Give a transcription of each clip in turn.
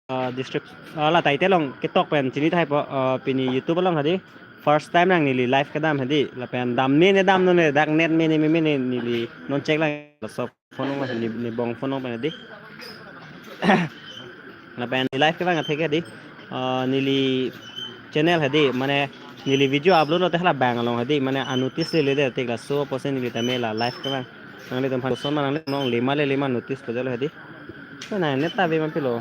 district la title long kitok pen chini thai po pini youtube long hadi first time nang nili live kadam hadi la pen dam ne dam no ne dak net me ne nili non check lang so phone long ni bong phone long pen hadi la pen live kadam theke hadi nili channel hadi mane nili video upload lo tehla bang long hadi mane notice le de tekla 100% nili tamela live kadam nang le tom phan son nang le nong lima notice ko jalo hadi na neta be man pilo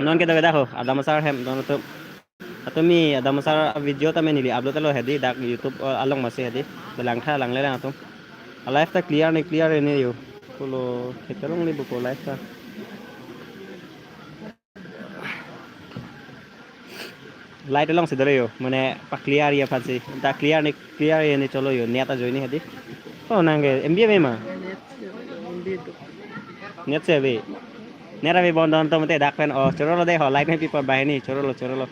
non kita beda ho ada masar hem don tu atau mi ada masar video ta nili upload lo hedi dak youtube along masih hedi belang tha lang le lang tu live ta clear ini yo kulo keterong ni buku live ta light along sidare yo mane pa clear ya fansi ta clear ni cholo yo neta joini hedi oh nange mbia me ma net se be nera be bondon to mate dak pen chorolo de ho like ni people by ni chorolo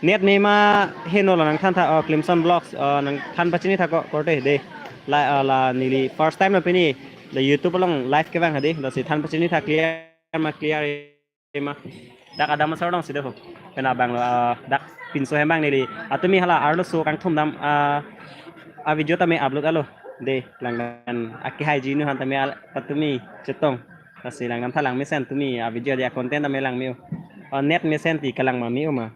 net me ma heno nang than tha climson blocks nang than pachini tha ko korte de la nili first time na pini the youtube long live ke bang hadi la si than pachini tha clear ma dak ada ma sordong side ho pena bang dak pinso hembang nili atumi hala arlo so kang thum dam a video ta me upload alo de langgan aki haji nu han ta me atumi chetong kasi lang nam thalang mesen tumi a video dia content ta me lang miu net mesen ti kalang ma miu ma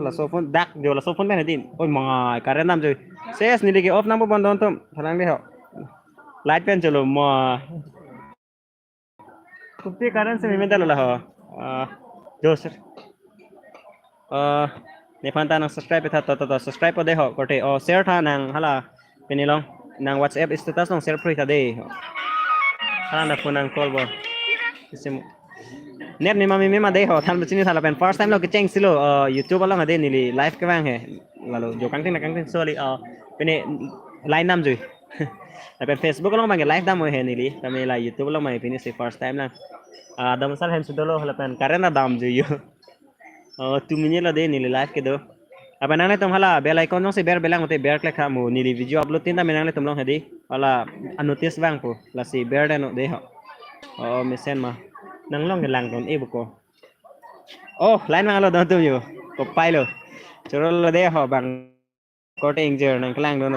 la so phone dak jo la so phone ben din oi mga karen nam joi ses ni ligi off nam bon don tum thalang de ho light pen chalo ma kupi karen se me dalo la ho jo sir ne phanta nang subscribe tha to subscribe po de ho korte share tha nang hala penilong nang whatsapp status nang share free tha de hala na phone nang call bo net ni mami mema de ho than bachini thala pen first time lo ke cheng silo youtube along ade nili live ke bang he lalu jo kang tin sorry pene line nam jui pen facebook along bang live dam he nili tame la youtube along mai pini se first time na dam sar hen sudolo hala pen karena dam jui yo tu minye la de nili live ke do apa nang le tum hala bell icon nong se belang ote bear klik khamu nili video upload tin ta menang le tum long hedi hala notice bang po la si bear de no de ho mesen ma nang long lang don e buko line mang lo don tu yo ko pai lo choro lo de ho bang ko te injer nang klang don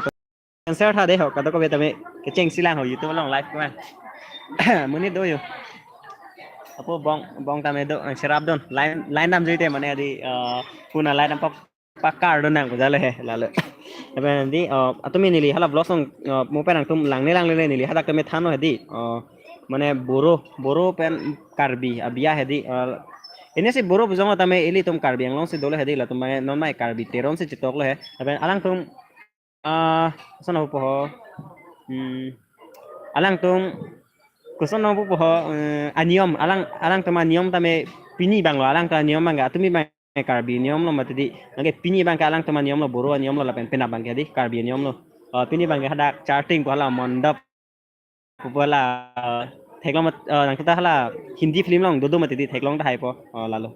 answer tha de ho ka to ko betame ke cheng silang ho youtube long live ka muni do yo apo bong tame do serap don line nam jite mane adi puna line nam pakar don nang ko jale he lalo tapi nanti atumi nili hala vlog song mo pe nang tum lang le nili hada kame thano hedi mane boro pen karbi abia hedi ini sih boro bujong tame ili tum karbi yang long si dole hedi la tum non mai karbi teron si chitok lo he tapi alang tum sana po alang tum kuson no po aniom alang tum aniom tame pini bang lo alang ta aniom bang atumi bang karbi aniom lo matidi nage pini bang ka alang tum aniom lo boro aniom lo la pen pena bang hedi karbi aniom lo pini bang hada charting ko la mondap wala theklong nang kita hala hindi film long dodo mati di theklong ta hai po lalo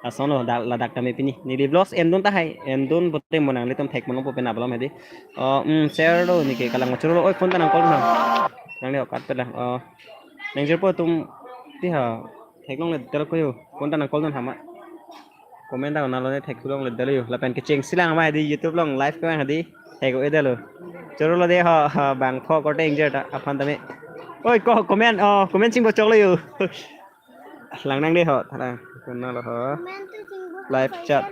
sono la dak tame pini ni li vlogs endon ta hai endon bote monang le tom thek monong po pena blom hedi share do ni ke kalang churo oi phone ta nang kol nang le kat pela nang jer po tum ti ha theklong le dal ko yo phone ta nang kol don hama comment ta na lo ne theklong le dal yo la pen ke cheng silang ma di youtube long live ka hadi theko edalo churo lo de ha bang pho ko te injer ta aphan tame ôi có comment xin vào cho lấy làng năng đi họ thật là còn nào là họ live chat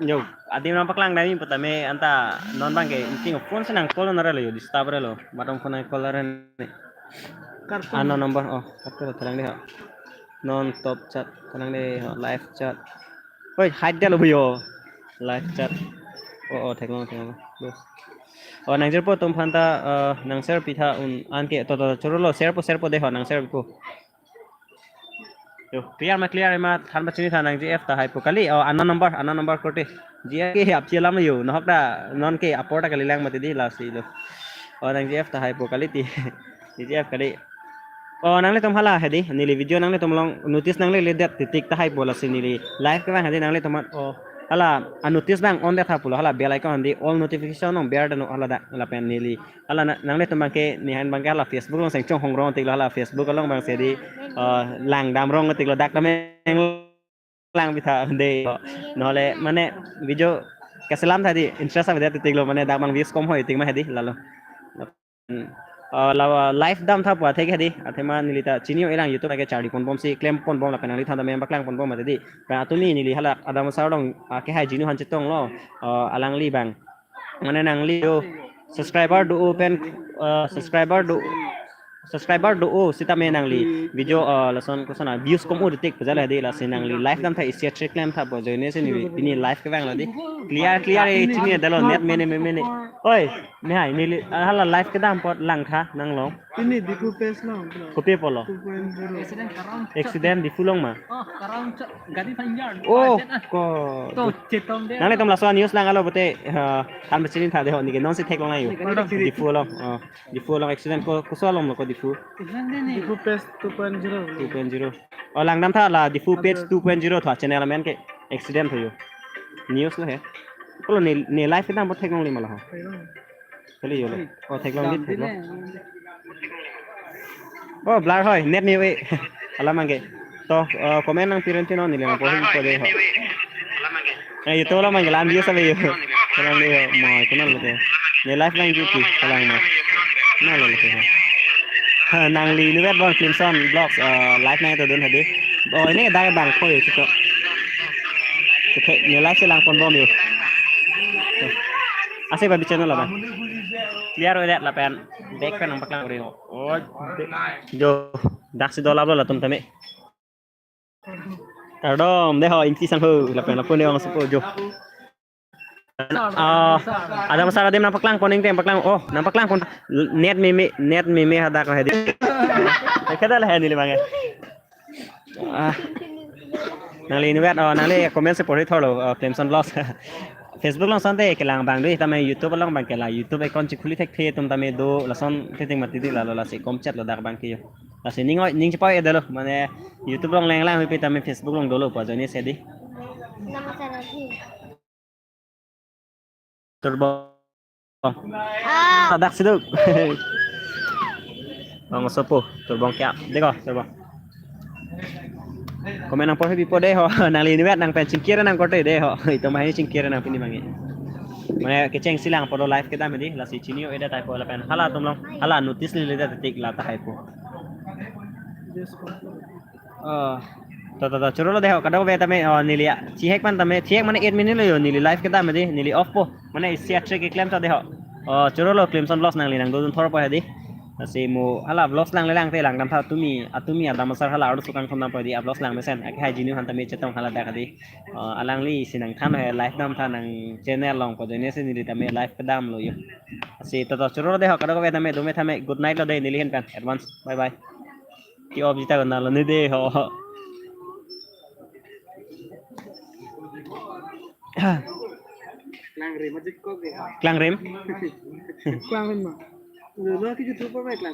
yo adim nampak lang dami patame anta non bang ke ting phone senang call nara lo disturb lo batam phone ay call ren ano number kartu terang deh non top chat terang deh live chat oi hide dia lo yo live chat teknologi terus nang jer po tum phanta nang share pitha an ke to choro lo share po de ho nang share po yo clear ma than bachini tha nang gf ta hai po kali anna number kote jia ke ap chelam yo no hakda non ke apota kali lang mati di la si lo nang gf ta hai po kali ti gf kali nang le tum hala hedi nili video nang le tum long notice nang le det tik ta hai bola si nili live ka hadi nang le tum hala notice bang on the thapulo hala bell icon di all notification on bear no hala da hala pen nili hala nang le tumbang ke ni han bang hala Facebook long seng chong hong rong tik hala Facebook long bang se di lang dam rong tik lo dak dam lang bitha de no le mane video keselam tadi interest av de tik lo mane dak bang views kom hoy tik ma hedi lalo lawa live dam tha pa thek hedi athema nilita chinio elang youtube ke chari pon bom si claim pon bom la penali thanda mem baklang pon bom ma dedi pa atumi nili hala adam saudong ke hai jinu han chitong lo alang li bang mane nang li do subscriber do sita me nang li video lason ko sana views kom ud tik pajala hedi la sin nang li live dam tha isia trick claim tha bo joine se ni bini live ke bang la di clear e chini dalo net mene oi me hai nili hala live ke dam pot lang tha nang lo ini di kupes lang kopi polo 2.0 accident di fulong ma karang gadi panjar oh ko to chetom de nang le tom la so news lang alo bote kan bachini tha de ho ni ke non se thek long ayu di fulong accident ko so long ko di fu di kupes 2.0 2.0 lang dam tha la di fu page 2.0 tha channel men ke accident hoyo news lo he ko ne live ke dam bot thek long li mala ho kali yo o thek long dit thek long oh blur hoy net ni we ala mangge to comment nang pirentino ni le po hi ko de ho ay ito la mangge lam view sa yo kanang le mo kunal lo de ne live lang ju ki kalang ma na lo lo ha nang li ni wet bon crimson blogs live nang to don hade oi ne dai bang ko yo to ke ne live se lang pon bom yo ase ba bichano la ba clear ho la pen dek pen nampak lang rio oh jo dak si dolab lo la tum tame tardom deho inti sang ho la pen la pone ang supo jo ada masalah dem nampak lang poning tem paklang oh nampak lang pon net meme hada ko hedi kada la hedi bange nali ni wet nali comment se pori tholo Clemson loss Facebook lang sante ke lang bang dui tame YouTube lang bang ke la YouTube account chi khuli thek the tum tame do lason thing mati di la la se kom chat la dak bang ke yo la se ning chi poi edelo mane YouTube lang lang pi tame Facebook lang dolo pa jani se di turbo dak siduk bang sopo turbong kya deko turbo komen nang pohe bipo de ho nang li ni wet nang pen cingkira nang kote de ho itu mah ini cingkira nang pini mangi mane keceng silang podo live kita medi la si chinio eda type la pen hala tumlong hala notice li leda tik la ta haipo to churolo de ho kada be tame nili chihek pan tame chihek mane 8 minute lo yo nili live kita medi nili off po mane isia trick claim ta de ho churolo Clemson loss nang li nang do thor po hedi si mo hala vlogs lang lang te lang dam tha atumi adam masar hala ardu sukan khom dam padi vlogs lang mesen ak hai jinu han tami chetong hala da kadi alang li sinang than he live dam tha nang channel long ko jene se ni tame live dam lo yo si to churo de ho kada ko be tame do me thame good night lo de nili hen kan advance bye bye ki ob jita na lo ni de ho klang rem majik ko ge klang rem klang rem ma lo ki YouTube pa mai klang